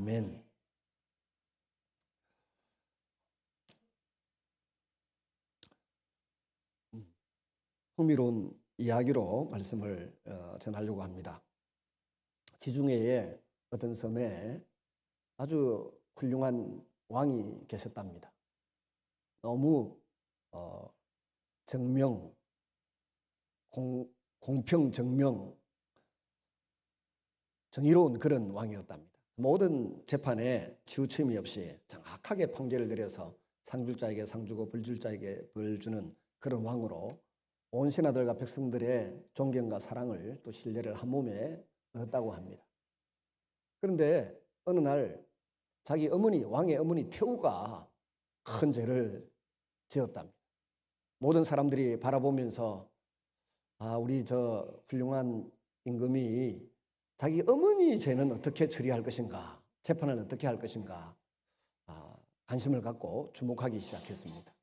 아멘. 흥미로운 이야기로 말씀을 전하려고 합니다. 지중해의 어떤 섬에 아주 훌륭한 왕이 계셨답니다. 너무 정명, 공평, 정명, 정의로운 그런 왕이었답니다. 모든 재판에 치우침이 없이 정확하게 판결을 내려서 상줄자에게 상주고 벌줄자에게 벌주는 그런 왕으로 온 신하들과 백성들의 존경과 사랑을 또 신뢰를 한 몸에 얻었다고 합니다. 그런데 어느 날 자기 어머니, 왕의 어머니 태우가 큰 죄를 지었답니다. 모든 사람들이 바라보면서 우리 저 훌륭한 임금이 자기 어머니 죄는 어떻게 처리할 것인가, 재판을 어떻게 할 것인가 관심을 갖고 주목하기 시작했습니다.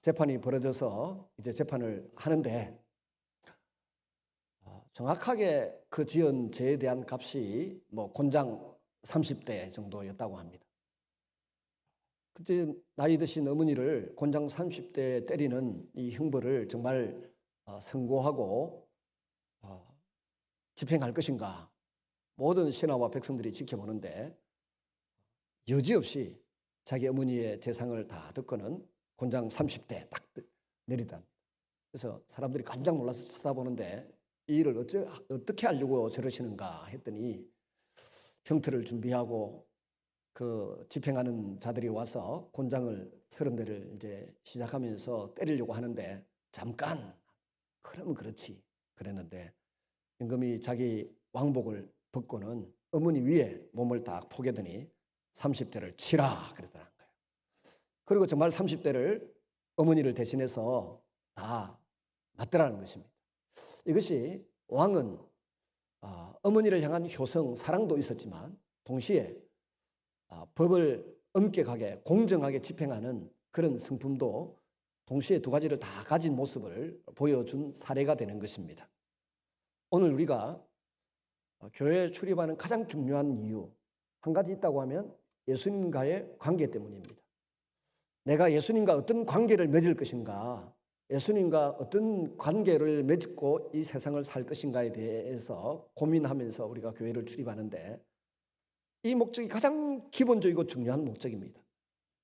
재판이 벌어져서 이제 재판을 하는데 정확하게 그 지은 죄에 대한 값이 곤장 30대 정도였다고 합니다. 그때 나이 드신 어머니를 곤장 30대 때리는 이 형벌을 정말 선고하고 집행할 것인가, 모든 신하와 백성들이 지켜보는데 여지없이 자기 어머니의 재상을 다 듣고는 곤장 30대 딱 내리다. 그래서 사람들이 깜짝 놀라서 쳐다보는데 이 일을 어떻게 하려고 저러시는가 했더니 형틀을 준비하고 그 집행하는 자들이 와서 곤장을 30대를 이제 시작하면서 때리려고 하는데 잠깐, 그러면 그렇지 그랬는데 임금이 자기 왕복을 벗고는 어머니 위에 몸을 딱 포개더니 30대를 치라 그러더라는 거예요. 그리고 정말 30대를 어머니를 대신해서 다 맞더라는 것입니다. 이것이 왕은 어머니를 향한 효성, 사랑도 있었지만 동시에 법을 엄격하게 공정하게 집행하는 그런 성품도 동시에 두 가지를 다 가진 모습을 보여준 사례가 되는 것입니다. 오늘 우리가 교회에 출입하는 가장 중요한 이유 한 가지 있다고 하면 예수님과의 관계 때문입니다. 내가 예수님과 어떤 관계를 맺을 것인가, 예수님과 어떤 관계를 맺고 이 세상을 살 것인가에 대해서 고민하면서 우리가 교회를 출입하는데 이 목적이 가장 기본적이고 중요한 목적입니다.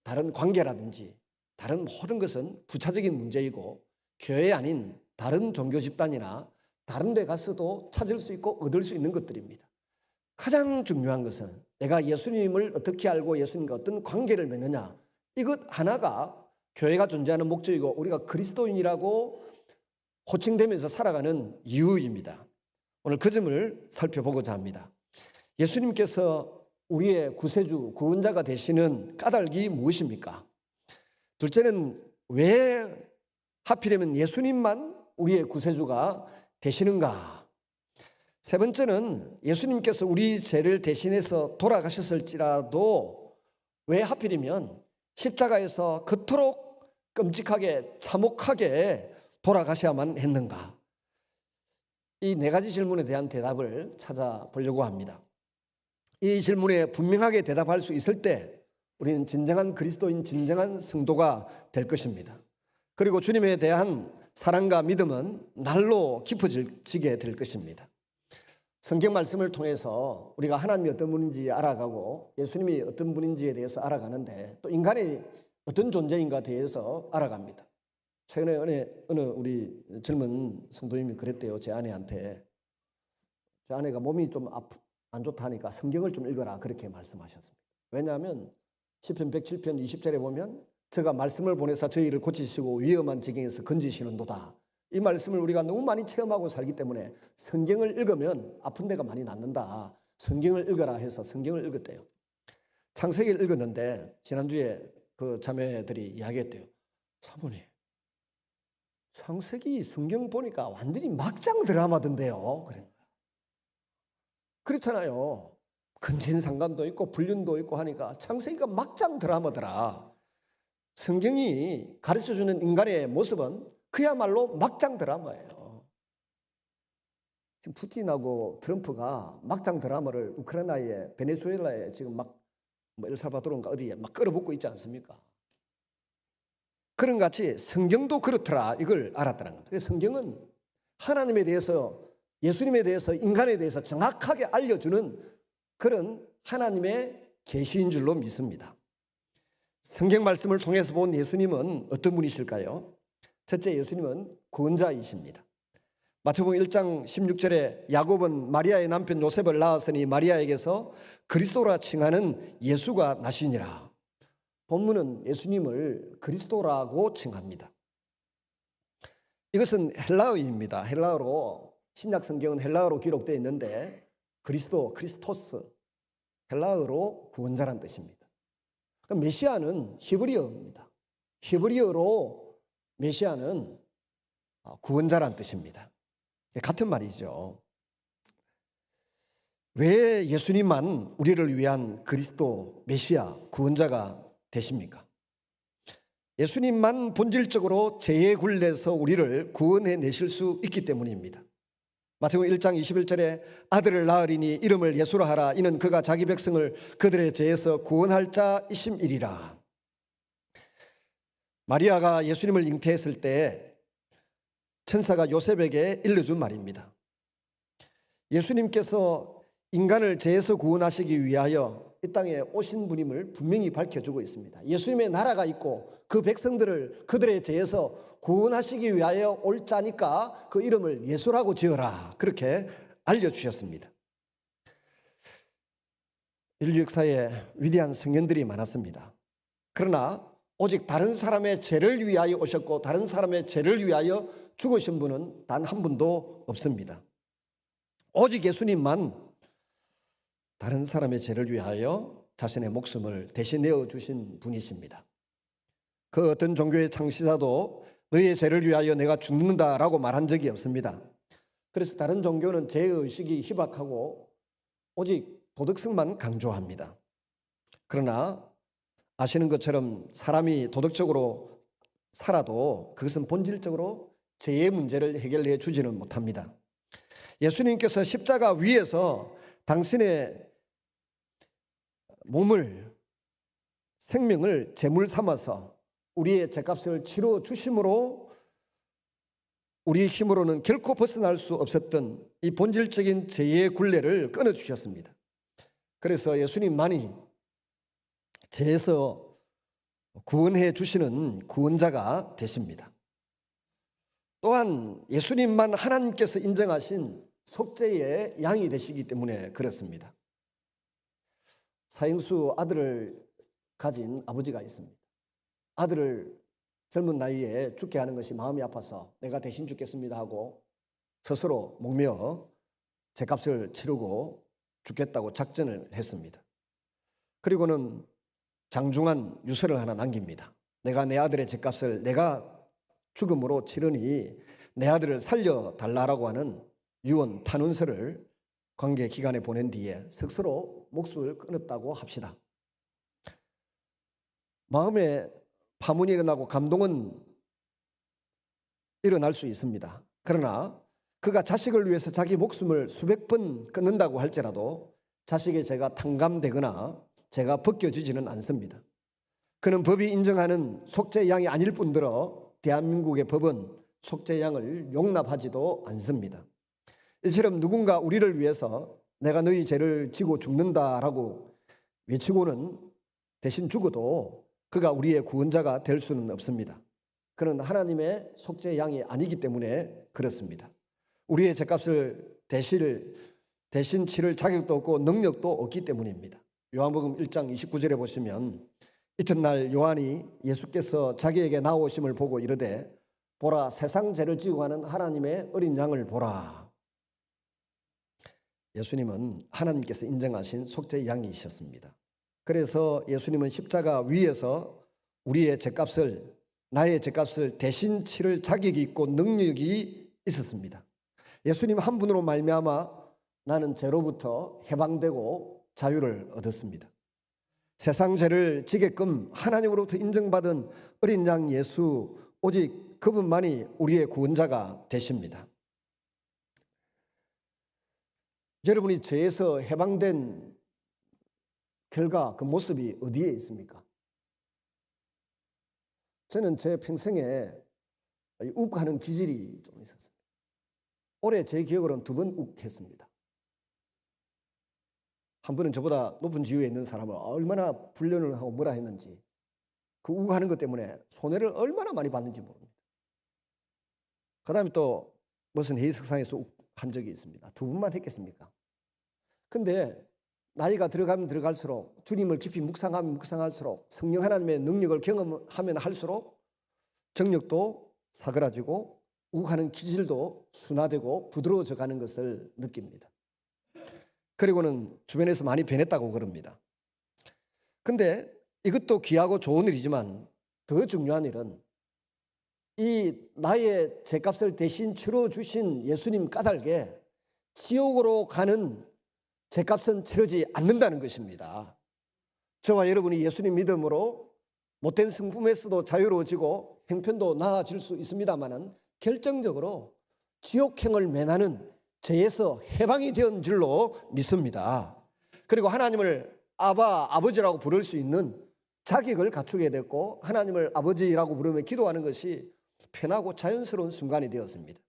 다른 관계라든지 다른 모든 것은 부차적인 문제이고 교회 아닌 다른 종교 집단이나 다른 데 가서도 찾을 수 있고 얻을 수 있는 것들입니다. 가장 중요한 것은 내가 예수님을 어떻게 알고 예수님과 어떤 관계를 맺느냐, 이것 하나가 교회가 존재하는 목적이고 우리가 그리스도인이라고 호칭되면서 살아가는 이유입니다. 오늘 그 점을 살펴보고자 합니다. 예수님께서 우리의 구세주, 구원자가 되시는 까닭이 무엇입니까? 둘째는 왜 하필이면 예수님만 우리의 구세주가 되시는가? 세 번째는 예수님께서 우리 죄를 대신해서 돌아가셨을지라도 왜 하필이면 십자가에서 그토록 끔찍하게 참혹하게 돌아가셔야만 했는가? 이 네 가지 질문에 대한 대답을 찾아보려고 합니다. 이 질문에 분명하게 대답할 수 있을 때 우리는 진정한 그리스도인, 진정한 성도가 될 것입니다. 그리고 주님에 대한 사랑과 믿음은 날로 깊어지게 될 것입니다. 성경 말씀을 통해서 우리가 하나님이 어떤 분인지 알아가고 예수님이 어떤 분인지에 대해서 알아가는데 또 인간이 어떤 존재인가 대해서 알아갑니다. 최근에 어느 우리 젊은 성도님이 그랬대요. 제 아내한테. 제 아내가 몸이 좀 안 좋다니까 성경을 좀 읽어라 그렇게 말씀하셨습니다. 왜냐하면 시편 107편 20절에 보면 저가 말씀을 보내사 저희를 고치시고 위험한 지경에서 건지시는도다. 이 말씀을 우리가 너무 많이 체험하고 살기 때문에 성경을 읽으면 아픈 데가 많이 낫는다. 성경을 읽어라 해서 성경을 읽었대요. 창세기를 읽었는데 지난주에 그 자매들이 이야기했대요. 사모님, 창세기 성경 보니까 완전히 막장 드라마던데요. 그래. 그렇잖아요. 근친상간도 있고 불륜도 있고 하니까 창세기가 막장 드라마더라. 성경이 가르쳐주는 인간의 모습은 그야말로 막장 드라마예요. 지금 푸틴하고 트럼프가 막장 드라마를 우크라이나에 베네수엘라에 지금 막 뭐 엘살바도르인가 어디에 막 끌어붙고 있지 않습니까? 그런 같이 성경도 그렇더라 이걸 알았다는 겁니다. 성경은 하나님에 대해서, 예수님에 대해서, 인간에 대해서 정확하게 알려주는 그런 하나님의 계시인 줄로 믿습니다. 성경 말씀을 통해서 본 예수님은 어떤 분이실까요? 첫째, 예수님은 구원자이십니다. 마태복음 1장 16절에 야곱은 마리아의 남편 요셉을 낳았으니 마리아에게서 그리스도라 칭하는 예수가 나시니라. 본문은 예수님을 그리스도라고 칭합니다. 이것은 헬라어입니다. 헬라어로, 신약 성경은 헬라어로 기록되어 있는데 그리스도, 크리스토스, 헬라어로 구원자란 뜻입니다. 메시아는 히브리어입니다. 히브리어로 메시아는 구원자란 뜻입니다. 같은 말이죠. 왜 예수님만 우리를 위한 그리스도, 메시아, 구원자가 되십니까? 예수님만 본질적으로 죄의 굴레에서 우리를 구원해 내실 수 있기 때문입니다. 마태복음 1장 21절에 아들을 낳으리니 이름을 예수라 하라. 이는 그가 자기 백성을 그들의 죄에서 구원할 자이심이리라. 마리아가 예수님을 잉태했을 때 천사가 요셉에게 일러준 말입니다. 예수님께서 인간을 죄에서 구원하시기 위하여 이 땅에 오신 분임을 분명히 밝혀주고 있습니다. 예수님의 나라가 있고 그 백성들을 그들의 죄에서 구원하시기 위하여 올 자니까 그 이름을 예수라고 지어라. 그렇게 알려주셨습니다. 인류 역사에 위대한 성현들이 많았습니다. 그러나 오직 다른 사람의 죄를 위하여 오셨고 다른 사람의 죄를 위하여 죽으신 분은 단 한 분도 없습니다. 오직 예수님만 다른 사람의 죄를 위하여 자신의 목숨을 대신 내어주신 분이십니다. 그 어떤 종교의 창시자도 너의 죄를 위하여 내가 죽는다라고 말한 적이 없습니다. 그래서 다른 종교는 죄의식이 희박하고 오직 도덕성만 강조합니다. 그러나 아시는 것처럼 사람이 도덕적으로 살아도 그것은 본질적으로 죄의 문제를 해결해 주지는 못합니다. 예수님께서 십자가 위에서 당신의 몸을, 생명을 제물 삼아서 우리의 죄값을 치러 주심으로 우리 힘으로는 결코 벗어날 수 없었던 이 본질적인 죄의 굴레를 끊어주셨습니다. 그래서 예수님만이 죄에서 구원해 주시는 구원자가 되십니다. 또한 예수님만 하나님께서 인정하신 속죄의 양이 되시기 때문에 그렇습니다. 사형수 아들을 가진 아버지가 있습니다. 아들을 젊은 나이에 죽게 하는 것이 마음이 아파서 내가 대신 죽겠습니다 하고 스스로 목며 죄값을 치르고 죽겠다고 작전을 했습니다. 그리고는 장중한 유서를 하나 남깁니다. 내가 내 아들의 죄값을 내가 죽음으로 치르니 내 아들을 살려달라고 하는 유언 탄원서를 관계 기관에 보낸 뒤에 스스로 목숨을 끊었다고 합시다. 마음에 파문이 일어나고 감동은 일어날 수 있습니다. 그러나 그가 자식을 위해서 자기 목숨을 수백 번 끊는다고 할지라도 자식의 죄가 탕감되거나 죄가 벗겨지지는 않습니다. 그는 법이 인정하는 속죄양이 아닐 뿐더러 대한민국의 법은 속죄양을 용납하지도 않습니다. 이처럼 누군가 우리를 위해서 내가 너희 죄를 지고 죽는다라고 외치고는 대신 죽어도 그가 우리의 구원자가 될 수는 없습니다. 그는 하나님의 속죄양이 아니기 때문에 그렇습니다. 우리의 죄값을 대신 치를 자격도 없고 능력도 없기 때문입니다. 요한복음 1장 29절에 보시면 이튿날 요한이 예수께서 자기에게 나오심을 보고 이르되 보라 세상 죄를 지고 가는 하나님의 어린 양을 보라. 예수님은 하나님께서 인정하신 속죄 양이셨습니다. 그래서 예수님은 십자가 위에서 우리의 죄값을, 나의 죄값을 대신 치를 자격이 있고 능력이 있었습니다. 예수님 한 분으로 말미암아 나는 죄로부터 해방되고 자유를 얻었습니다. 세상 죄를 지게끔 하나님으로부터 인정받은 어린 양 예수, 오직 그분만이 우리의 구원자가 되십니다. 여러분이 죄에서 해방된 결과, 그 모습이 어디에 있습니까? 저는 제 평생에 욱하는 기질이 좀 있었습니다. 올해 제 기억으로는 2번 욱했습니다. 한 번은 저보다 높은 지위에 있는 사람을 얼마나 불륜을 하고 뭐라 했는지, 그 욱하는 것 때문에 손해를 얼마나 많이 받는지 모릅니다. 그 다음에 또 무슨 회의석상에서 욱한 적이 있습니다. 2번만 했겠습니까? 근데 나이가 들어가면 들어갈수록, 주님을 깊이 묵상하면 묵상할수록, 성령 하나님의 능력을 경험하면 할수록 정력도 사그라지고 욱하는 기질도 순화되고 부드러워져 가는 것을 느낍니다. 그리고는 주변에서 많이 변했다고 그럽니다. 근데 이것도 귀하고 좋은 일이지만 더 중요한 일은 이 나의 죄값을 대신 치러주신 예수님 까닭에 지옥으로 가는 죄값은 치르지 않는다는 것입니다. 저와 여러분이 예수님 믿음으로 못된 성품에서도 자유로워지고 형편도 나아질 수 있습니다만은 결정적으로 지옥행을 면하는 죄에서 해방이 된 줄로 믿습니다. 그리고 하나님을 아버지라고 부를 수 있는 자격을 갖추게 됐고, 하나님을 아버지라고 부르며 기도하는 것이 편하고 자연스러운 순간이 되었습니다.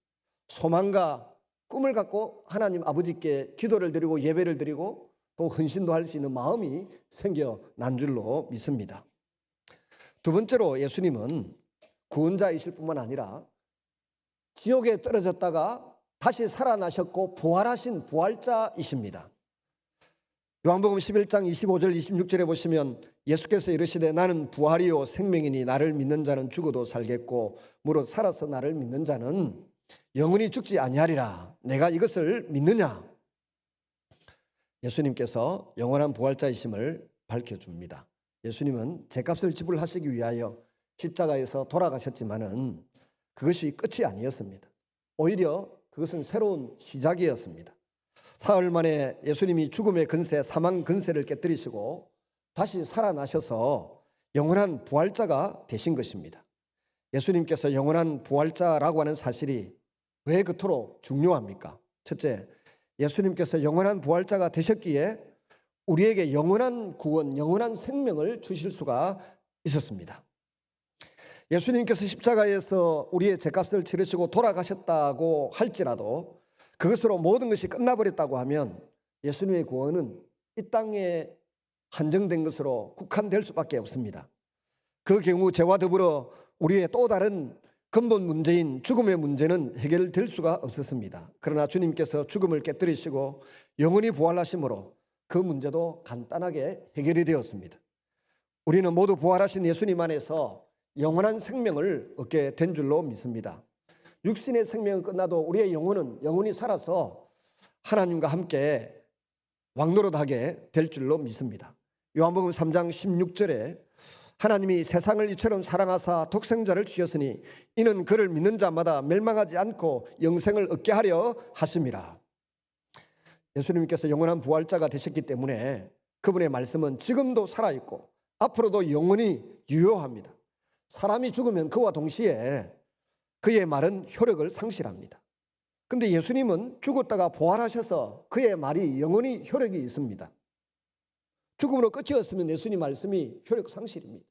소망과 꿈을 갖고 하나님 아버지께 기도를 드리고 예배를 드리고 또 헌신도 할 수 있는 마음이 생겨난 줄로 믿습니다. 2번째로 예수님은 구원자이실 뿐만 아니라 지옥에 떨어졌다가 다시 살아나셨고 부활하신 부활자이십니다. 요한복음 11장 25절 26절에 보시면 예수께서 이르시되 나는 부활이요 생명이니 나를 믿는 자는 죽어도 살겠고 무릇 살아서 나를 믿는 자는 영원히 죽지 아니하리라. 내가 이것을 믿느냐? 예수님께서 영원한 부활자이심을 밝혀줍니다. 예수님은 죄값을 지불하시기 위하여 십자가에서 돌아가셨지만은 그것이 끝이 아니었습니다. 오히려 그것은 새로운 시작이었습니다. 사흘 만에 예수님이 죽음의 근세, 사망 근세를 깨뜨리시고 다시 살아나셔서 영원한 부활자가 되신 것입니다. 예수님께서 영원한 부활자라고 하는 사실이 왜 그토록 중요합니까? 첫째, 예수님께서 영원한 부활자가 되셨기에 우리에게 영원한 구원, 영원한 생명을 주실 수가 있었습니다. 예수님께서 십자가에서 우리의 죄값을 치르시고 돌아가셨다고 할지라도 그것으로 모든 것이 끝나버렸다고 하면 예수님의 구원은 이 땅에 한정된 것으로 국한될 수밖에 없습니다. 그 경우 죄와 더불어 우리의 또 다른 근본 문제인 죽음의 문제는 해결될 수가 없었습니다. 그러나 주님께서 죽음을 깨뜨리시고 영원히 부활하심으로 그 문제도 간단하게 해결이 되었습니다. 우리는 모두 부활하신 예수님 안에서 영원한 생명을 얻게 된 줄로 믿습니다. 육신의 생명은 끝나도 우리의 영혼은 영원히 살아서 하나님과 함께 왕노릇하게 될 줄로 믿습니다. 요한복음 3장 16절에 하나님이 세상을 이처럼 사랑하사 독생자를 주셨으니 이는 그를 믿는 자마다 멸망하지 않고 영생을 얻게 하려 하심이라. 예수님께서 영원한 부활자가 되셨기 때문에 그분의 말씀은 지금도 살아있고 앞으로도 영원히 유효합니다. 사람이 죽으면 그와 동시에 그의 말은 효력을 상실합니다. 그런데 예수님은 죽었다가 부활하셔서 그의 말이 영원히 효력이 있습니다. 죽음으로 끝이었으면 예수님 말씀이 효력 상실입니다.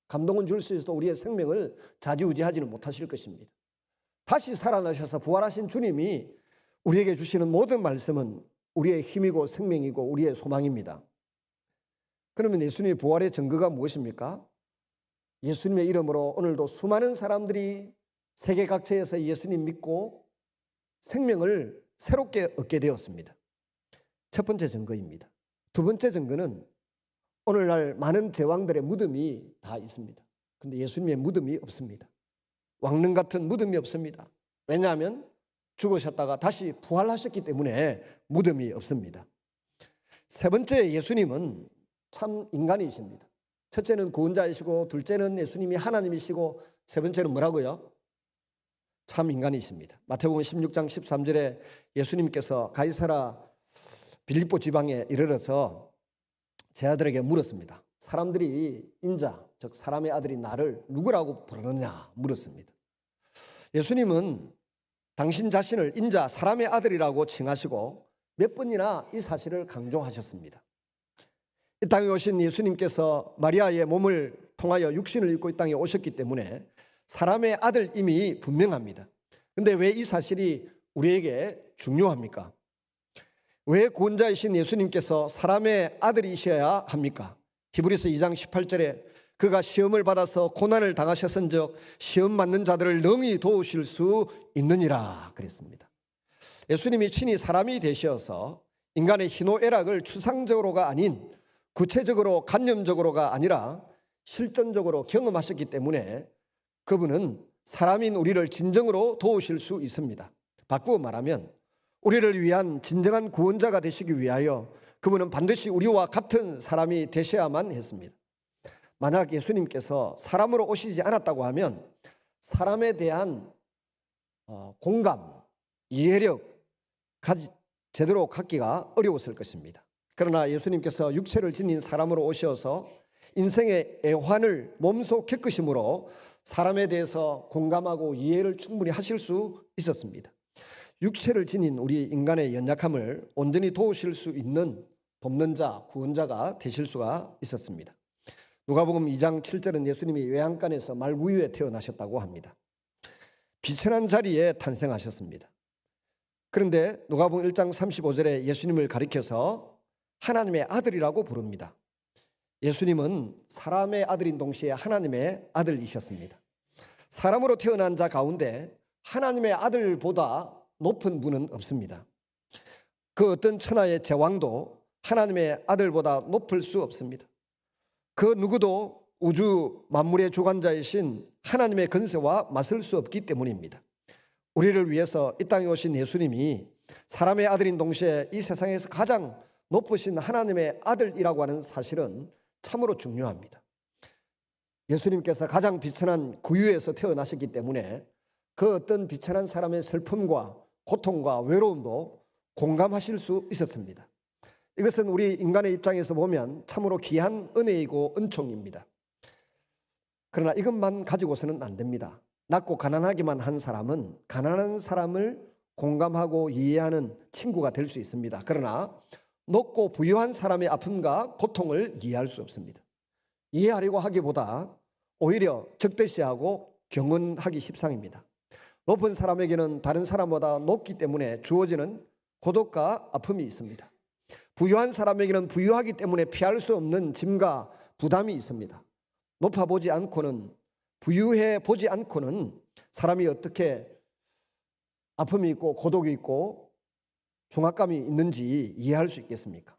감동은 줄 수 있어도 우리의 생명을 좌지우지하지는 못하실 것입니다. 다시 살아나셔서 부활하신 주님이 우리에게 주시는 모든 말씀은 우리의 힘이고 생명이고 우리의 소망입니다. 그러면 예수님의 부활의 증거가 무엇입니까? 예수님의 이름으로 오늘도 수많은 사람들이 세계 각처에서 예수님 믿고 생명을 새롭게 얻게 되었습니다. 첫 번째 증거입니다. 2번째 증거는 오늘날 많은 제왕들의 무덤이 다 있습니다. 그런데 예수님의 무덤이 없습니다. 왕릉 같은 무덤이 없습니다. 왜냐하면 죽으셨다가 다시 부활하셨기 때문에 무덤이 없습니다. 세 번째, 예수님은 참 인간이십니다. 첫째는 구원자이시고 둘째는 예수님이 하나님이시고 세 번째는 뭐라고요? 참 인간이십니다. 마태복음 16장 13절에 예수님께서 가이사라 빌립보 지방에 이르러서 제 아들에게 물었습니다. 사람들이 인자, 즉 사람의 아들이 나를 누구라고 부르느냐 물었습니다. 예수님은 당신 자신을 인자, 사람의 아들이라고 칭하시고 몇 번이나 이 사실을 강조하셨습니다. 이 땅에 오신 예수님께서 마리아의 몸을 통하여 육신을 입고 이 땅에 오셨기 때문에 사람의 아들임이 분명합니다. 그런데 왜 이 사실이 우리에게 중요합니까? 왜 구원자이신 예수님께서 사람의 아들이셔야 합니까? 히브리서 2장 18절에 그가 시험을 받아서 고난을 당하셨은즉 시험 받는 자들을 능히 도우실 수 있느니라 그랬습니다. 예수님이 친히 사람이 되셔서 인간의 희노애락을 추상적으로가 아닌 구체적으로 간념적으로가 아니라 실존적으로 경험하셨기 때문에 그분은 사람인 우리를 진정으로 도우실 수 있습니다. 바꾸어 말하면 우리를 위한 진정한 구원자가 되시기 위하여 그분은 반드시 우리와 같은 사람이 되셔야만 했습니다. 만약 예수님께서 사람으로 오시지 않았다고 하면 사람에 대한 공감, 이해력 제대로 갖기가 어려웠을 것입니다. 그러나 예수님께서 육체를 지닌 사람으로 오셔서 인생의 애환을 몸소 겪으심으로 사람에 대해서 공감하고 이해를 충분히 하실 수 있었습니다. 육체를 지닌 우리 인간의 연약함을 온전히 도우실 수 있는 돕는 자, 구원자가 되실 수가 있었습니다. 누가복음 2장 7절은 예수님이 외양간에서 말구유에 태어나셨다고 합니다. 비천한 자리에 탄생하셨습니다. 그런데 누가복음 1장 35절에 예수님을 가리켜서 하나님의 아들이라고 부릅니다. 예수님은 사람의 아들인 동시에 하나님의 아들이셨습니다. 사람으로 태어난 자 가운데 하나님의 아들보다 높은 분은 없습니다. 그 어떤 천하의 제왕도 하나님의 아들보다 높을 수 없습니다. 그 누구도 우주 만물의 주관자이신 하나님의 권세와 맞설 수 없기 때문입니다. 우리를 위해서 이 땅에 오신 예수님이 사람의 아들인 동시에 이 세상에서 가장 높으신 하나님의 아들이라고 하는 사실은 참으로 중요합니다. 예수님께서 가장 비천한 구유에서 태어나셨기 때문에 그 어떤 비천한 사람의 슬픔과 고통과 외로움도 공감하실 수 있었습니다. 이것은 우리 인간의 입장에서 보면 참으로 귀한 은혜이고 은총입니다. 그러나 이것만 가지고서는 안 됩니다. 낮고 가난하기만 한 사람은 가난한 사람을 공감하고 이해하는 친구가 될 수 있습니다. 그러나 높고 부유한 사람의 아픔과 고통을 이해할 수 없습니다. 이해하려고 하기보다 오히려 적대시하고 경은하기 십상입니다. 높은 사람에게는 다른 사람보다 높기 때문에 주어지는 고독과 아픔이 있습니다. 부유한 사람에게는 부유하기 때문에 피할 수 없는 짐과 부담이 있습니다. 높아 보지 않고는, 부유해 보지 않고는 사람이 어떻게 아픔이 있고 고독이 있고 중압감이 있는지 이해할 수 있겠습니까?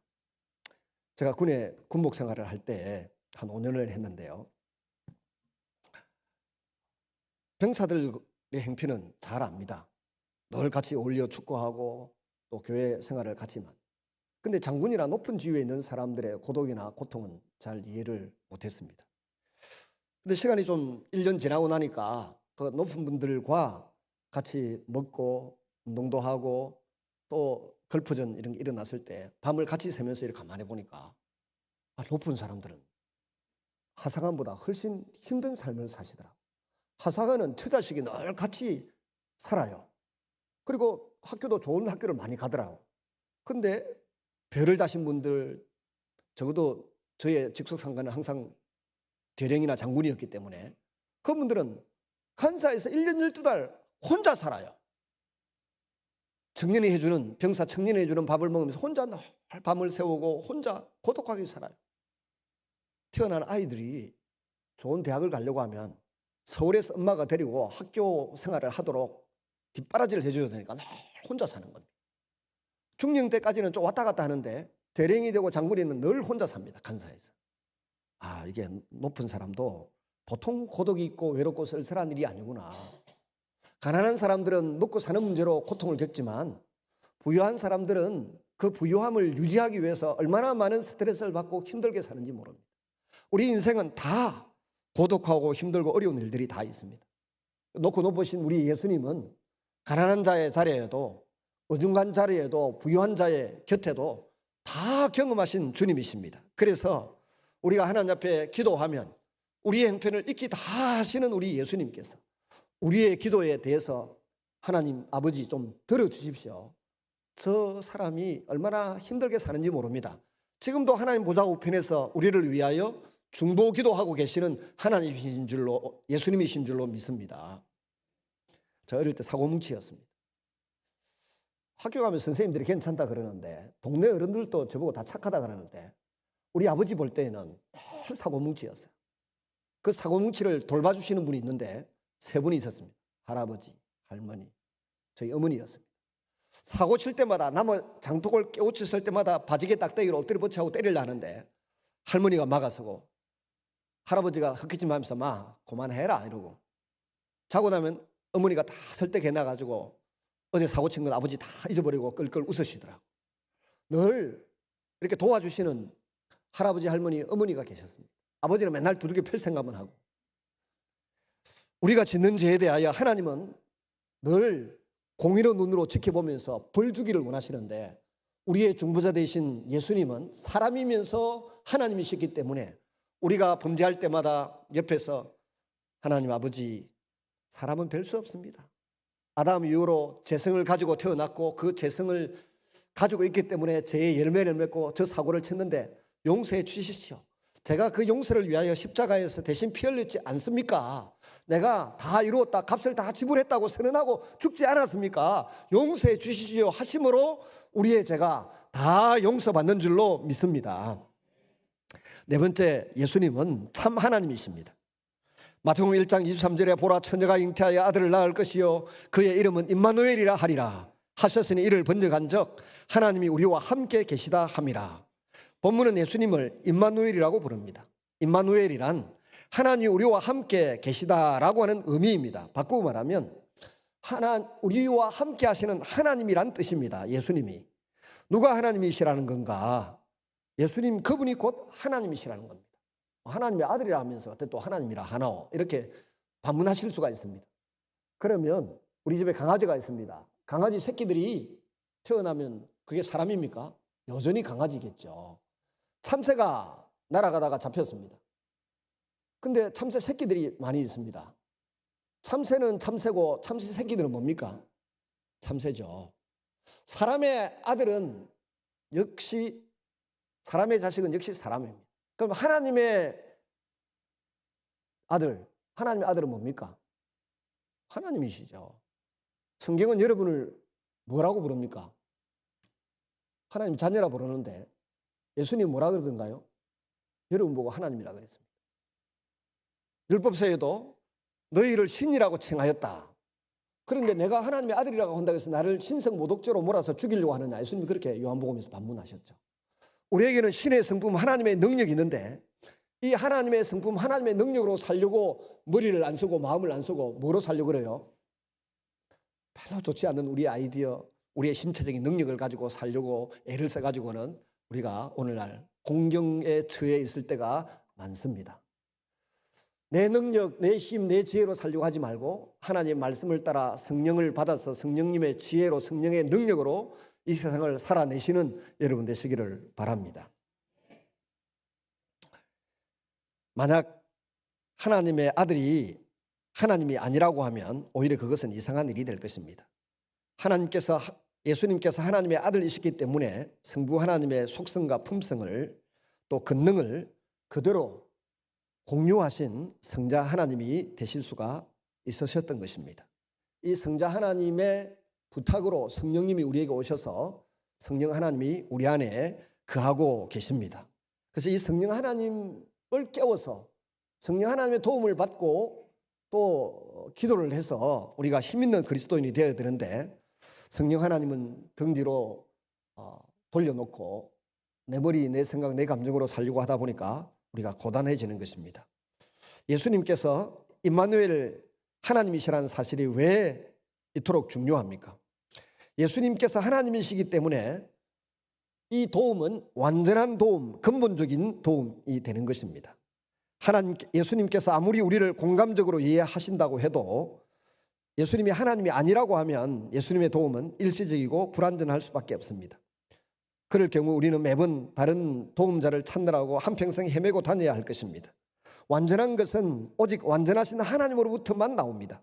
제가 군에 군복 생활을 할 때 한 5년을 했는데요. 병사들의 행피는 잘 압니다. 늘 같이 어울려 축구하고 또 교회 생활을 같이만. 근데 장군이나 높은 지위에 있는 사람들의 고독이나 고통은 잘 이해를 못했습니다. 근데 시간이 좀 1년 지나고 나니까 그 높은 분들과 같이 먹고 운동도 하고 또 걸프전 이런 게 일어났을 때 밤을 같이 새면서 이렇게 가만히 보니까 높은 사람들은 하사관보다 훨씬 힘든 삶을 사시더라고요. 하사관은 처자식이 늘 같이 살아요. 그리고 학교도 좋은 학교를 많이 가더라고요. 근데 별을 다신 분들, 적어도 저의 직속 상관은 항상 대령이나 장군이었기 때문에 그분들은 간사에서 1년 12달 혼자 살아요. 청년이 해주는, 병사 청년이 해주는 밥을 먹으면서 혼자 밤을 새우고 혼자 고독하게 살아요. 태어난 아이들이 좋은 대학을 가려고 하면 서울에서 엄마가 데리고 학교 생활을 하도록 뒷바라지를 해줘야 되니까 혼자 사는 겁니다. 중령 때까지는 좀 왔다 갔다 하는데 대령이 되고 장군이는 늘 혼자 삽니다. 간사에서. 이게 높은 사람도 보통 고독이 있고 외롭고 쓸쓸한 일이 아니구나. 가난한 사람들은 먹고 사는 문제로 고통을 겪지만 부유한 사람들은 그 부유함을 유지하기 위해서 얼마나 많은 스트레스를 받고 힘들게 사는지 모릅니다. 우리 인생은 다 고독하고 힘들고 어려운 일들이 다 있습니다. 높고 높으신 우리 예수님은 가난한 자의 자리에도 어중간 자리에도 부유한 자의 곁에도 다 경험하신 주님이십니다. 그래서 우리가 하나님 앞에 기도하면 우리의 형편을 익히 다 하시는 우리 예수님께서 우리의 기도에 대해서 하나님 아버지 좀 들어주십시오. 저 사람이 얼마나 힘들게 사는지 모릅니다. 지금도 하나님 보좌 우편에서 우리를 위하여 중보 기도하고 계시는 하나님이신 줄로, 예수님이신 줄로 믿습니다. 저 어릴 때 사고뭉치였습니다. 학교 가면 선생님들이 괜찮다 그러는데, 동네 어른들도 저보고 다 착하다 그러는데, 우리 아버지 볼 때에는 늘 사고뭉치였어요. 그 사고뭉치를 돌봐주시는 분이 있는데 세 분이 있었습니다. 할아버지, 할머니, 저희 어머니였습니다. 사고 칠 때마다 나무 장독을 깨우쳤을 때마다 바지게 딱대기로 엎드려 버치하고 때리려 하는데 할머니가 막아서고, 할아버지가 헛기침 하면서 마 그만해라 이러고, 자고 나면 어머니가 다 설득해놔가지고 어제 사고 친 건 아버지 다 잊어버리고 끌끌 웃으시더라고. 늘 이렇게 도와주시는 할아버지, 할머니, 어머니가 계셨습니다. 아버지는 맨날 두들겨 펼 생각만 하고. 우리가 짓는 죄에 대하여 하나님은 늘 공의로운 눈으로 지켜보면서 벌 주기를 원하시는데, 우리의 중보자 되신 예수님은 사람이면서 하나님이시기 때문에 우리가 범죄할 때마다 옆에서 하나님 아버지, 사람은 별 수 없습니다. 아담 이후로 죄성을 가지고 태어났고 그 죄성을 가지고 있기 때문에 죄의 열매를 맺고 저 사고를 쳤는데 용서해 주시시오. 제가 그 용서를 위하여 십자가에서 대신 피 흘렸지 않습니까? 내가 다 이루었다, 값을 다 지불했다고 선언하고 죽지 않았습니까? 용서해 주시지요 하심으로 우리의 죄가 다 용서받는 줄로 믿습니다. 네 번째, 예수님은 참 하나님이십니다. 마태복음 1장 23절에 보라, 처녀가 잉태하여 아들을 낳을 것이요 그의 이름은 임마누엘이라 하리라 하셨으니 이를 번역한즉 하나님이 우리와 함께 계시다 함이라. 본문은 예수님을 임마누엘이라고 부릅니다. 임마누엘이란 하나님이 우리와 함께 계시다라고 하는 의미입니다. 바꾸고 말하면 우리와 함께 하시는 하나님이란 뜻입니다. 예수님이 누가 하나님이시라는 건가? 예수님 그분이 곧 하나님이시라는 겁니다. 하나님의 아들이라 하면서 또 하나님이라 하나오, 이렇게 반문하실 수가 있습니다. 그러면 우리 집에 강아지가 있습니다. 강아지 새끼들이 태어나면 그게 사람입니까? 여전히 강아지겠죠. 참새가 날아가다가 잡혔습니다. 근데 참새 새끼들이 많이 있습니다. 참새는 참새고 참새 새끼들은 뭡니까? 참새죠. 사람의 아들은 역시, 사람의 자식은 역시 사람입니다. 그럼 하나님의 아들은 뭡니까? 하나님이시죠. 성경은 여러분을 뭐라고 부릅니까? 하나님 자녀라 부르는데 예수님 뭐라 그러던가요? 여러분 보고 하나님이라 그랬습니다. 율법서에도 너희를 신이라고 칭하였다. 그런데 내가 하나님의 아들이라고 한다고 해서 나를 신성 모독죄로 몰아서 죽이려고 하느냐? 예수님이 그렇게 요한복음에서 반문하셨죠. 우리에게는 신의 성품, 하나님의 능력이 있는데 이 하나님의 성품, 하나님의 능력으로 살려고 머리를 안 쓰고 마음을 안 쓰고 뭐로 살려고 그래요? 별로 좋지 않은 우리의 아이디어, 우리의 신체적인 능력을 가지고 살려고 애를 써가지고는 우리가 오늘날 공경에 처해 있을 때가 많습니다. 내 능력, 내 힘, 내 지혜로 살려고 하지 말고 하나님의 말씀을 따라 성령을 받아서 성령님의 지혜로, 성령의 능력으로 이 세상을 살아내시는 여러분 되시기를 바랍니다. 만약 하나님의 아들이 하나님이 아니라고 하면 오히려 그것은 이상한 일이 될 것입니다. 예수님께서 하나님의 아들이시기 때문에 성부 하나님의 속성과 품성을, 또 권능을 그대로 공유하신 성자 하나님이 되실 수가 있으셨던 것입니다. 이 성자 하나님의 부탁으로 성령님이 우리에게 오셔서 성령 하나님이 우리 안에 거하고 계십니다. 그래서 이 성령 하나님을 깨워서 성령 하나님의 도움을 받고 또 기도를 해서 우리가 힘있는 그리스도인이 되어야 되는데, 성령 하나님은 등 뒤로 돌려놓고 내 머리, 내 생각, 내 감정으로 살려고 하다 보니까 우리가 고단해지는 것입니다. 예수님께서 임마누엘 하나님이시라는 사실이 왜 이토록 중요합니까? 예수님께서 하나님이시기 때문에 이 도움은 완전한 도움, 근본적인 도움이 되는 것입니다. 예수님께서 아무리 우리를 공감적으로 이해하신다고 해도 예수님이 하나님이 아니라고 하면 예수님의 도움은 일시적이고 불완전할 수밖에 없습니다. 그럴 경우 우리는 매번 다른 도움자를 찾느라고 한평생 헤매고 다녀야 할 것입니다. 완전한 것은 오직 완전하신 하나님으로부터만 나옵니다.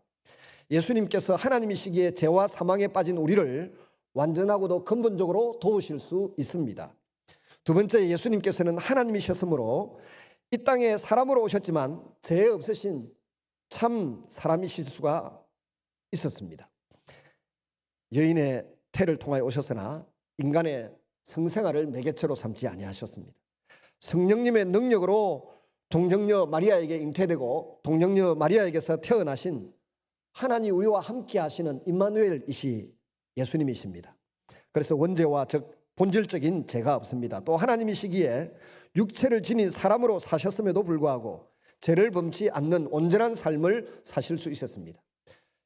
예수님께서 하나님이시기에 죄와 사망에 빠진 우리를 완전하고도 근본적으로 도우실 수 있습니다. 두 번째, 예수님께서는 하나님이셨으므로 이 땅에 사람으로 오셨지만 죄 없으신 참 사람이실 수가 있었습니다. 여인의 태를 통하여 오셨으나 인간의 성생활을 매개체로 삼지 아니하셨습니다. 성령님의 능력으로 동정녀 마리아에게 잉태되고 동정녀 마리아에게서 태어나신 하나님 우리와 함께 하시는 임마누엘이시 예수님이십니다. 그래서 원죄와 즉 본질적인 죄가 없습니다. 또 하나님이시기에 육체를 지닌 사람으로 사셨음에도 불구하고 죄를 범치 않는 온전한 삶을 사실 수 있었습니다.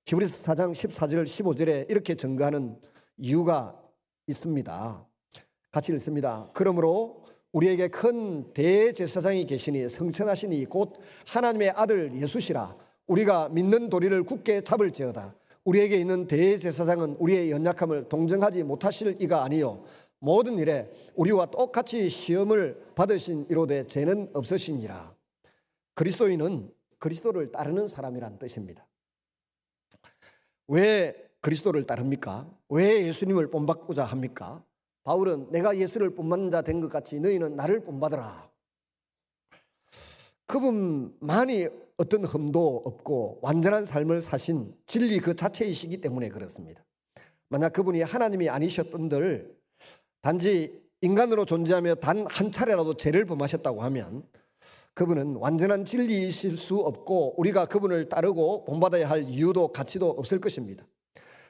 히브리서 4장 14절 15절에 이렇게 증거하는 이유가 있습니다. 같이 읽습니다. 그러므로 우리에게 큰 대제사장이 계시니 성천하시니 곧 하나님의 아들 예수시라. 우리가 믿는 도리를 굳게 잡을지어다. 우리에게 있는 대제사장은 우리의 연약함을 동정하지 못하실 이가 아니요 모든 일에 우리와 똑같이 시험을 받으신 이로되 죄는 없으시니라. 그리스도인은 그리스도를 따르는 사람이란 뜻입니다. 왜 그리스도를 따릅니까? 왜 예수님을 본받고자 합니까? 바울은 내가 예수를 본받는 자 된 것 같이 너희는 나를 본받으라. 그분만이 어떤 흠도 없고 완전한 삶을 사신 진리 그 자체이시기 때문에 그렇습니다. 만약 그분이 하나님이 아니셨던들 단지 인간으로 존재하며 단 한 차례라도 죄를 범하셨다고 하면 그분은 완전한 진리이실 수 없고 우리가 그분을 따르고 본받아야 할 이유도 가치도 없을 것입니다.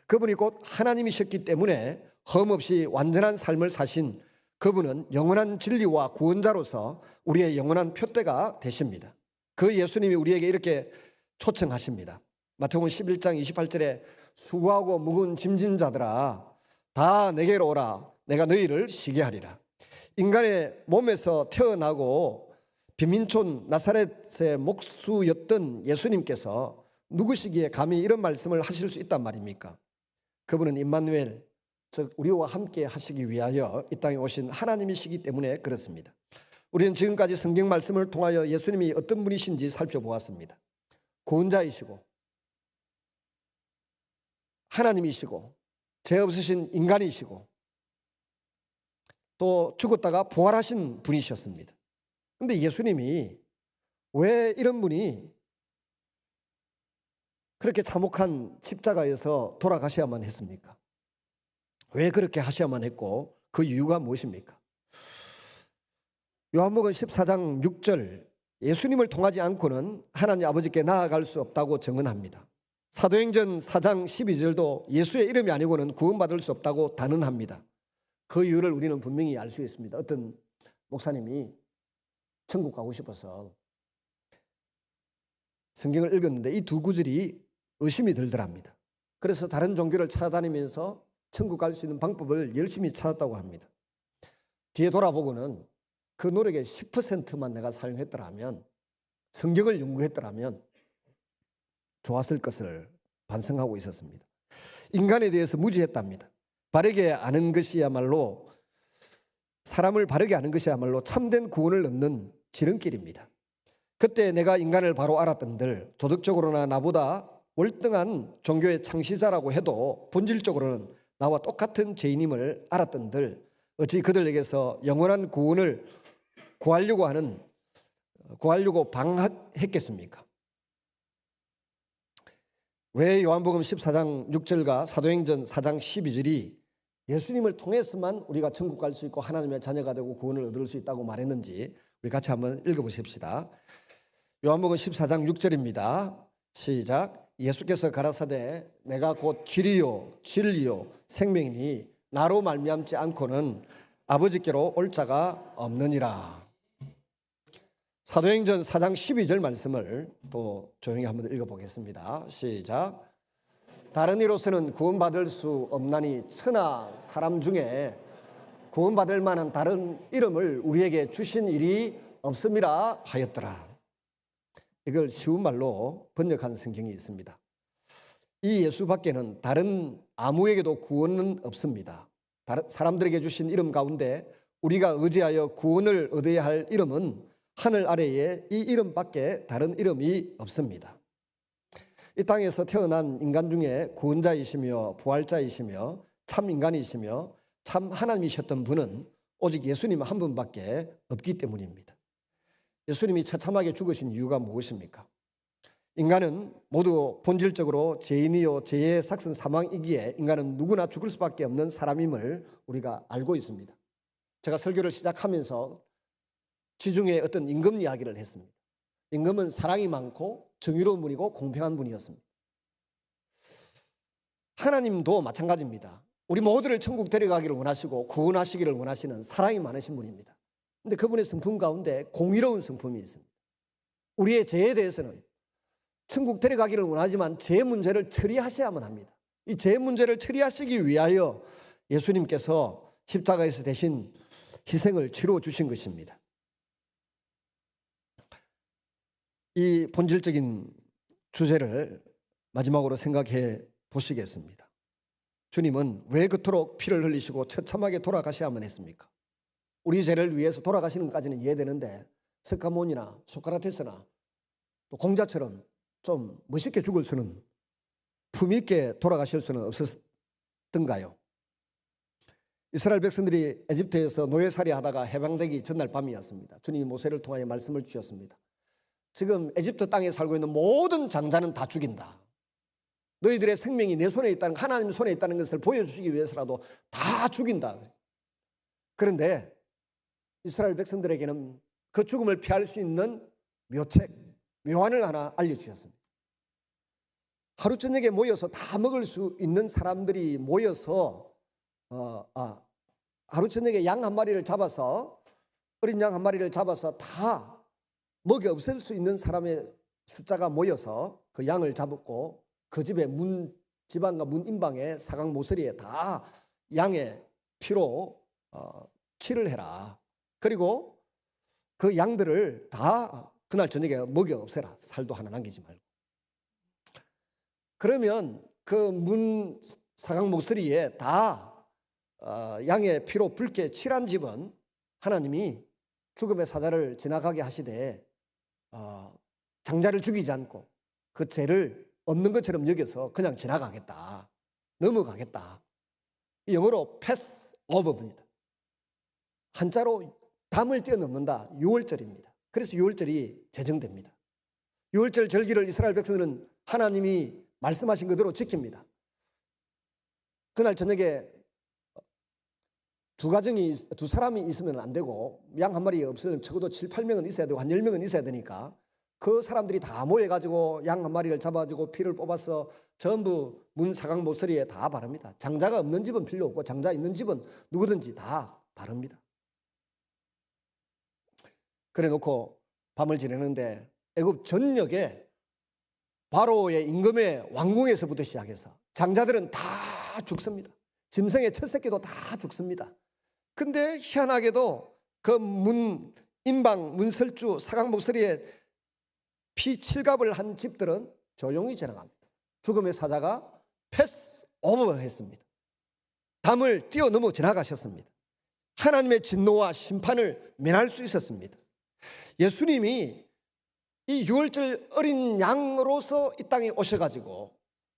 그분이 곧 하나님이셨기 때문에 흠없이 완전한 삶을 사신 그분은 영원한 진리와 구원자로서 우리의 영원한 표대가 되십니다. 그 예수님이 우리에게 이렇게 초청하십니다. 마태복음 11장 28절에 수고하고 무거운 짐진 자들아 다 내게로 오라. 내가 너희를 쉬게 하리라. 인간의 몸에서 태어나고 빈민촌 나사렛의 목수였던 예수님께서 누구시기에 감히 이런 말씀을 하실 수 있단 말입니까? 그분은 임마누엘, 즉 우리와 함께 하시기 위하여 이 땅에 오신 하나님이시기 때문에 그렇습니다. 우리는 지금까지 성경 말씀을 통하여 예수님이 어떤 분이신지 살펴보았습니다. 구원자이시고 하나님이시고 죄 없으신 인간이시고 또 죽었다가 부활하신 분이셨습니다. 그런데 예수님이 왜 이런 분이 그렇게 참혹한 십자가에서 돌아가셔야만 했습니까? 왜 그렇게 하셔야만 했고 그 이유가 무엇입니까? 요한복음 14장 6절 예수님을 통하지 않고는 하나님 아버지께 나아갈 수 없다고 증언합니다. 사도행전 4장 12절도 예수의 이름이 아니고는 구원받을 수 없다고 단언합니다. 그 이유를 우리는 분명히 알 수 있습니다. 어떤 목사님이 천국 가고 싶어서 성경을 읽었는데 이 두 구절이 의심이 들더랍니다. 그래서 다른 종교를 찾아다니면서 천국 갈 수 있는 방법을 열심히 찾았다고 합니다. 뒤에 돌아보고는 그 노력의 10%만 내가 사용했더라면 성경을 연구했더라면 좋았을 것을 반성하고 있었습니다. 인간에 대해서 무지했답니다. 바르게 아는 것이야말로 사람을 바르게 아는 것이야말로 참된 구원을 얻는 지름길입니다. 그때 내가 인간을 바로 알았던들 도덕적으로나 나보다 월등한 종교의 창시자라고 해도 본질적으로는 나와 똑같은 죄인임을 알았던들 어찌 그들에게서 영원한 구원을 구하려고 방했겠습니까? 왜 요한복음 14장 6절과 사도행전 4장 12절이 예수님을 통해서만 우리가 천국 갈 수 있고 하나님의 자녀가 되고 구원을 얻을 수 있다고 말했는지 우리 같이 한번 읽어보십시다. 요한복음 14장 6절입니다. 시작. 예수께서 가라사대 내가 곧 길이요 진리요 생명이니 나로 말미암지 않고는 아버지께로 올 자가 없느니라. 사도행전 4장 12절 말씀을 또 조용히 한번 읽어보겠습니다. 시작. 다른 이로서는 구원받을 수 없나니 천하 사람 중에 구원받을 만한 다른 이름을 우리에게 주신 일이 없음이라 하였더라. 이걸 쉬운 말로 번역한 성경이 있습니다. 이 예수밖에는 다른 아무에게도 구원은 없습니다. 다른 사람들에게 주신 이름 가운데 우리가 의지하여 구원을 얻어야 할 이름은 하늘 아래에 이 이름밖에 다른 이름이 없습니다. 이 땅에서 태어난 인간 중에 구원자이시며 부활자이시며 참 인간이시며 참 하나님이셨던 분은 오직 예수님 한 분밖에 없기 때문입니다. 예수님이 처참하게 죽으신 이유가 무엇입니까? 인간은 모두 본질적으로 죄인이요 죄의 삭슨 사망이기에 인간은 누구나 죽을 수밖에 없는 사람임을 우리가 알고 있습니다. 제가 설교를 시작하면서 지중해 어떤 임금 이야기를 했습니다. 임금은 사랑이 많고 정의로운 분이고 공평한 분이었습니다. 하나님도 마찬가지입니다. 우리 모두를 천국 데려가기를 원하시고 구원하시기를 원하시는 사랑이 많으신 분입니다. 그런데 그분의 성품 가운데 공의로운 성품이 있습니다. 우리의 죄에 대해서는 천국 데려가기를 원하지만 죄 문제를 처리하셔야만 합니다. 이 죄 문제를 처리하시기 위하여 예수님께서 십자가에서 대신 희생을 치러 주신 것입니다. 이 본질적인 주제를 마지막으로 생각해 보시겠습니다. 주님은 왜 그토록 피를 흘리시고 처참하게 돌아가셔야만 했습니까? 우리 죄를 위해서 돌아가시는 것까지는 이해되는데 석가모니나 소크라테스나 또 공자처럼 좀 멋있게 죽을 수는, 품있게 돌아가실 수는 없었던가요? 이스라엘 백성들이 에집트에서 노예살이 하다가 해방되기 전날 밤이었습니다. 주님이 모세를 통하여 말씀을 주셨습니다. 지금 에집트 땅에 살고 있는 모든 장자는 다 죽인다. 너희들의 생명이 내 손에 있다는, 하나님 손에 있다는 것을 보여주시기 위해서라도 다 죽인다. 그런데 이스라엘 백성들에게는 그 죽음을 피할 수 있는 묘책, 묘안을 하나 알려주셨습니다. 하루 저녁에 모여서 다 먹을 수 있는 사람들이 모여서 하루 저녁에 양 한 마리를 잡아서, 어린 양 한 마리를 잡아서 다 먹여 없앨 수 있는 사람의 숫자가 모여서 그 양을 잡았고 그 집의 문 지방과 문 인방에 사각 모서리에 다 양의 피로 칠을 해라. 그리고 그 양들을 다 그날 저녁에 먹여 없애라. 살도 하나 남기지 말고. 그러면 그 문 사각 모서리에 다 양의 피로 붉게 칠한 집은 하나님이 죽음의 사자를 지나가게 하시되 장자를 죽이지 않고 그 죄를 없는 것처럼 여겨서 그냥 지나가겠다, 넘어가겠다. 영어로 패스 오버입니다. 한자로 담을 뛰어넘는다. 6월절입니다. 그래서 6월절이 제정됩니다. 6월절 절기를 이스라엘 백성들은 하나님이 말씀하신 그대로 지킵니다. 그날 저녁에 두 사람이 있으면 안 되고 양 한 마리 없으면 적어도 7, 8명은 있어야 되고 한 10명은 있어야 되니까 그 사람들이 다 모여가지고 양 한 마리를 잡아주고 피를 뽑아서 전부 문 사각 모서리에 다 바릅니다. 장자가 없는 집은 필요 없고 장자 있는 집은 누구든지 다 바릅니다. 그래 놓고 밤을 지내는데 애굽 전역에 바로의 임금의 왕궁에서부터 시작해서 장자들은 다 죽습니다. 짐승의 첫 새끼도 다 죽습니다. 근데 희한하게도 그 문 인방, 문설주, 사각 모서리에 피 칠갑을 한 집들은 조용히 지나갑니다. 죽음의 사자가 패스 오버 했습니다. 담을 뛰어넘어 지나가셨습니다. 하나님의 진노와 심판을 면할 수 있었습니다. 예수님이 이 유월절 어린 양으로서 이 땅에 오셔가지고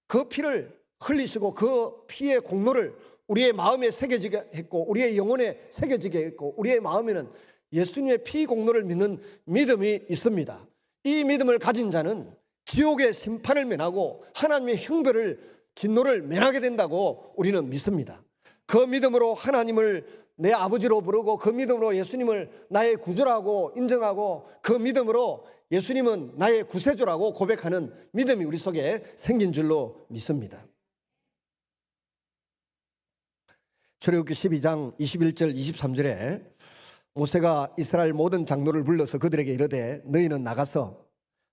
그 피를 흘리시고 그 피의 공로를 우리의 마음에 새겨지게 했고 우리의 영혼에 새겨지게 했고 우리의 마음에는 예수님의 피 공로를 믿는 믿음이 있습니다. 이 믿음을 가진 자는 지옥의 심판을 면하고 하나님의 형벌을, 진노를 면하게 된다고 우리는 믿습니다. 그 믿음으로 하나님을 내 아버지로 부르고 그 믿음으로 예수님을 나의 구주라고 인정하고 그 믿음으로 예수님은 나의 구세주라고 고백하는 믿음이 우리 속에 생긴 줄로 믿습니다. 출애굽기 12장 21절 23절에 모세가 이스라엘 모든 장로를 불러서 그들에게 이르되 너희는 나가서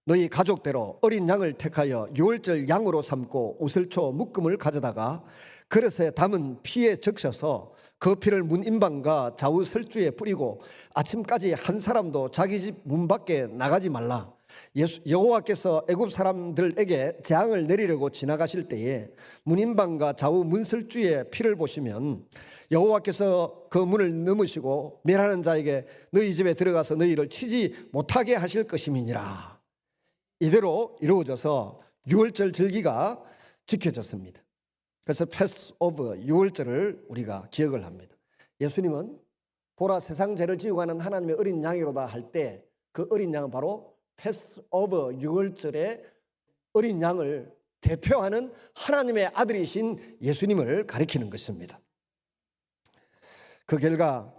너희 가족대로 어린 양을 택하여 유월절 양으로 삼고 오슬초 묶음을 가져다가 그릇에 담은 피에 적셔서 그 피를 문 인방과 좌우 설주에 뿌리고 아침까지 한 사람도 자기 집 문 밖에 나가지 말라. 여호와께서 애굽 사람들에게 재앙을 내리려고 지나가실 때에 문 인방과 좌우 문설주의 피를 보시면 여호와께서 그 문을 넘으시고 멸하는 자에게 너희 집에 들어가서 너희를 치지 못하게 하실 것임이니라. 이대로 이루어져서 유월절 절기가 지켜졌습니다. 그래서 패스오브 유월절을 우리가 기억을 합니다. 예수님은 보라 세상 죄를 지고 가는 하나님의 어린 양이로다 할 때 그 어린 양은 바로 패스오버 유월절의 어린 양을 대표하는 하나님의 아들이신 예수님을 가리키는 것입니다. 그 결과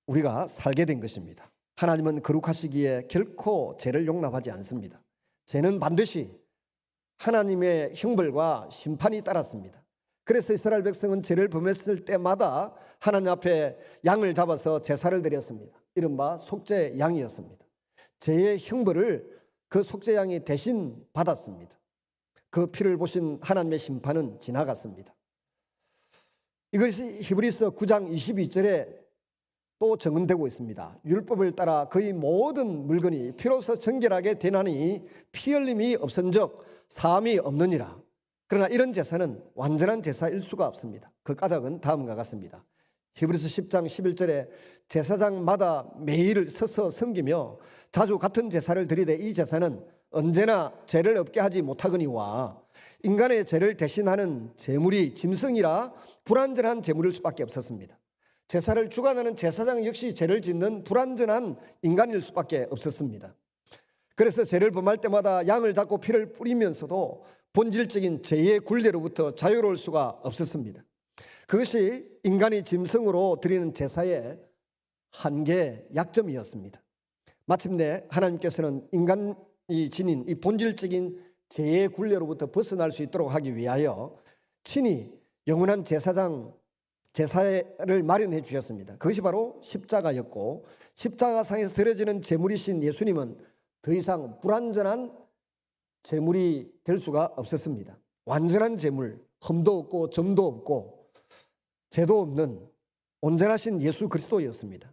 우리가 살게 된 것입니다. 하나님은 거룩하시기에 결코 죄를 용납하지 않습니다. 죄는 반드시 하나님의 형벌과 심판이 따랐습니다. 그래서 이스라엘 백성은 죄를 범했을 때마다 하나님 앞에 양을 잡아서 제사를 드렸습니다. 이른바 속죄 양이었습니다. 죄의 형벌을 그 속죄 양이 대신 받았습니다. 그 피를 보신 하나님의 심판은 지나갔습니다. 이것이 히브리서 9장 22절에 또 정언되고 있습니다. 율법을 따라 거의 모든 물건이 피로서 정결하게 되나니 피 흘림이 없은즉 사함이 없느니라. 그러나 이런 제사는 완전한 제사일 수가 없습니다. 그 까닭은 다음과 같습니다. 히브리서 10장 11절에 제사장마다 매일 서서 섬기며 자주 같은 제사를 드리되 이 제사는 언제나 죄를 없게 하지 못하거니와 인간의 죄를 대신하는 제물이 짐승이라 불완전한 제물일 수밖에 없었습니다. 제사를 주관하는 제사장 역시 죄를 짓는 불완전한 인간일 수밖에 없었습니다. 그래서 죄를 범할 때마다 양을 잡고 피를 뿌리면서도 본질적인 죄의 굴레로부터 자유로울 수가 없었습니다. 그것이 인간이 짐승으로 드리는 제사의 한계 약점이었습니다. 마침내 하나님께서는 인간이 지닌 이 본질적인 죄의 굴레로부터 벗어날 수 있도록 하기 위하여 친히 영원한 제사를 마련해 주셨습니다. 그것이 바로 십자가였고 십자가상에서 드려지는 제물이신 예수님은 더 이상 불완전한 제물이 될 수가 없었습니다. 완전한 제물, 흠도 없고 점도 없고 죄도 없는 온전하신 예수 그리스도였습니다.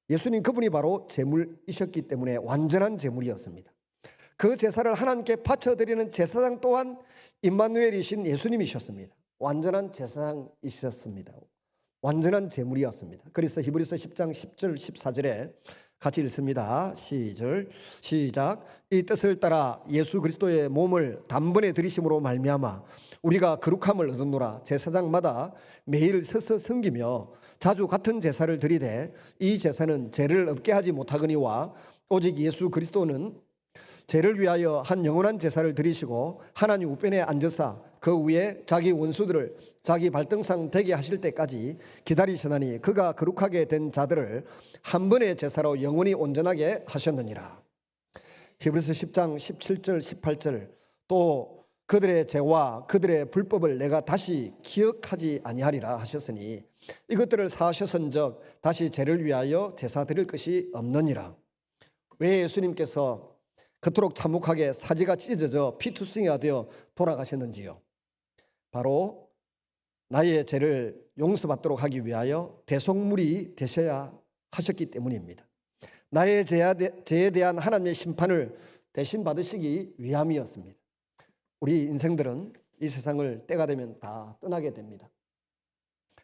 예수님 그분이 바로 제물이셨기 때문에 완전한 제물이었습니다. 그 제사를 하나님께 바쳐드리는 제사장 또한 임마누엘이신 예수님이셨습니다. 완전한 제사장이셨습니다. 완전한 제물이었습니다. 그래서 히브리서 10장 10절 14절에 같이 읽습니다. 시작. 이 뜻을 따라 예수 그리스도의 몸을 단번에 들이심으로 말미암아 우리가 거룩함을 얻었노라. 제사장마다 매일 서서 섬기며 자주 같은 제사를 드리되 이 제사는 죄를 없게 하지 못하거니와 오직 예수 그리스도는 죄를 위하여 한 영원한 제사를 드리시고 하나님 우편에 앉으사 그 위에 자기 원수들을 자기 발등상 되게 하실 때까지 기다리시나니 그가 거룩하게 된 자들을 한 번의 제사로 영원히 온전하게 하셨느니라. 히브리서 10장 17절 18절 또 그들의 죄와 그들의 불법을 내가 다시 기억하지 아니하리라 하셨으니 이것들을 사하셨은즉 다시 죄를 위하여 제사 드릴 것이 없느니라. 왜 예수님께서 그토록 참혹하게 사지가 찢어져 피투성이가 되어 돌아가셨는지요? 바로 나의 죄를 용서받도록 하기 위하여 대속물이 되셔야 하셨기 때문입니다. 나의 죄에 대한 하나님의 심판을 대신 받으시기 위함이었습니다. 우리 인생들은 이 세상을 때가 되면 다 떠나게 됩니다.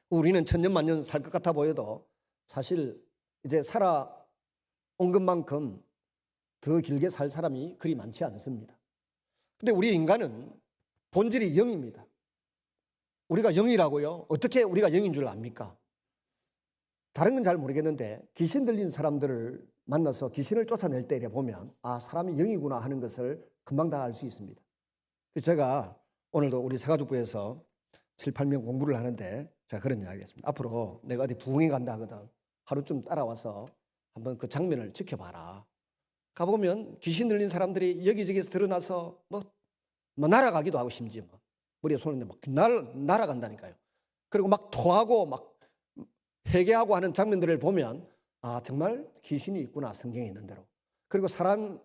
우리는 천년만년 살 것 같아 보여도 사실 이제 살아온 것만큼 더 길게 살 사람이 그리 많지 않습니다. 근데 우리 인간은 본질이 영입니다. 우리가 영이라고요? 어떻게 우리가 영인 줄 압니까? 다른 건 잘 모르겠는데 귀신 들린 사람들을 만나서 귀신을 쫓아낼 때 보면 아, 사람이 영이구나 하는 것을 금방 다 알 수 있습니다. 제가 오늘도 우리 새가족부에서 7, 8명 공부를 하는데 제가 그런 이야기 했습니다. 앞으로 내가 어디 부흥회 간다 하거든. 하루쯤 따라와서 한번 그 장면을 지켜봐라. 가보면 귀신 들린 사람들이 여기저기서 드러나서 뭐 날아가기도 하고 심지어 머리에 손을 막 날아간다니까요. 그리고 막 토하고 막 회개하고 하는 장면들을 보면 아, 정말 귀신이 있구나, 성경에 있는 대로. 그리고 사람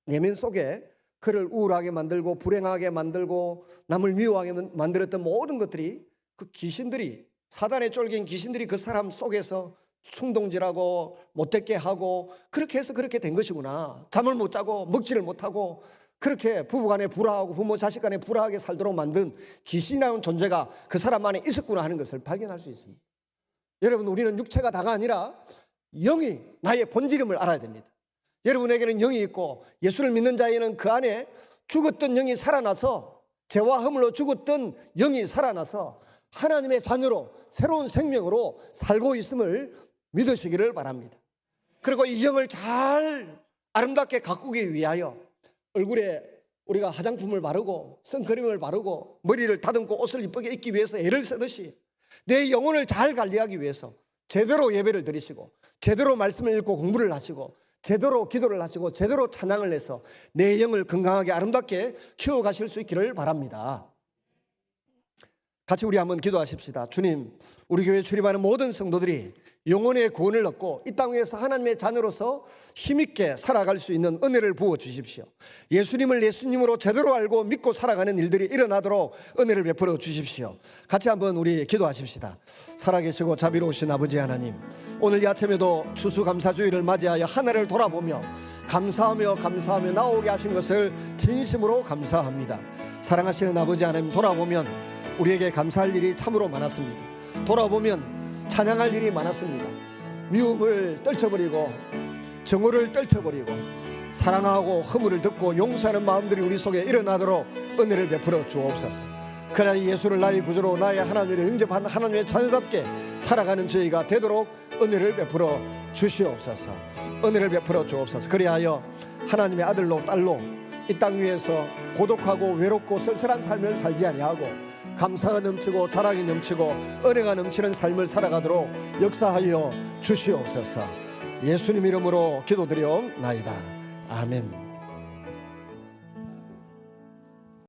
내면 속에 그를 우울하게 만들고 불행하게 만들고 남을 미워하게 만들었던 모든 것들이 그 귀신들이, 사단에 쫄긴 귀신들이 그 사람 속에서 충동질하고 못되게 하고 그렇게 해서 그렇게 된 것이구나. 잠을 못 자고 먹지를 못하고 그렇게 부부간에 불화하고 부모 자식 간에 불화하게 살도록 만든 귀신이라는 존재가 그 사람 안에 있었구나 하는 것을 발견할 수 있습니다. 여러분, 우리는 육체가 다가 아니라 영이 나의 본질임을 알아야 됩니다. 여러분에게는 영이 있고 예수를 믿는 자에는 그 안에 죽었던 영이 살아나서, 죄와 허물로 죽었던 영이 살아나서 하나님의 자녀로 새로운 생명으로 살고 있음을 믿으시기를 바랍니다. 그리고 이 영을 잘 아름답게 가꾸기 위하여 얼굴에 우리가 화장품을 바르고 선크림을 바르고 머리를 다듬고 옷을 이쁘게 입기 위해서 애를 쓰듯이 내 영혼을 잘 관리하기 위해서 제대로 예배를 드리시고 제대로 말씀을 읽고 공부를 하시고 제대로 기도를 하시고 제대로 찬양을 해서 내 영을 건강하게 아름답게 키워가실 수 있기를 바랍니다. 같이 우리 한번 기도하십시다. 주님, 우리 교회 출입하는 모든 성도들이 영혼의 구원을 얻고 이 땅 위에서 하나님의 자녀로서 힘있게 살아갈 수 있는 은혜를 부어주십시오. 예수님을 예수님으로 제대로 알고 믿고 살아가는 일들이 일어나도록 은혜를 베풀어 주십시오. 같이 한번 우리 기도하십시다. 살아계시고 자비로우신 아버지 하나님, 오늘 이 아침에도 추수감사주의를 맞이하여 하나를 돌아보며 감사하며 나오게 하신 것을 진심으로 감사합니다. 사랑하시는 아버지 하나님, 돌아보면 우리에게 감사할 일이 참으로 많았습니다. 돌아보면 찬양할 일이 많았습니다. 미움을 떨쳐버리고 정오를 떨쳐버리고 사랑하고 허물을 듣고 용서하는 마음들이 우리 속에 일어나도록 은혜를 베풀어 주옵소서. 그러나 예수를 나의 구주로 나의 하나님을 영접한 하나님의 자녀답게 살아가는 저희가 되도록 은혜를 베풀어 주시옵소서. 은혜를 베풀어 주옵소서. 그리하여 하나님의 아들로 딸로 이 땅 위에서 고독하고 외롭고 쓸쓸한 삶을 살지 아니하고 감사가 넘치고 자랑이 넘치고 은혜가 넘치는 삶을 살아가도록 역사하여 주시옵소서. 예수님 이름으로 기도드리옵나이다. 아멘.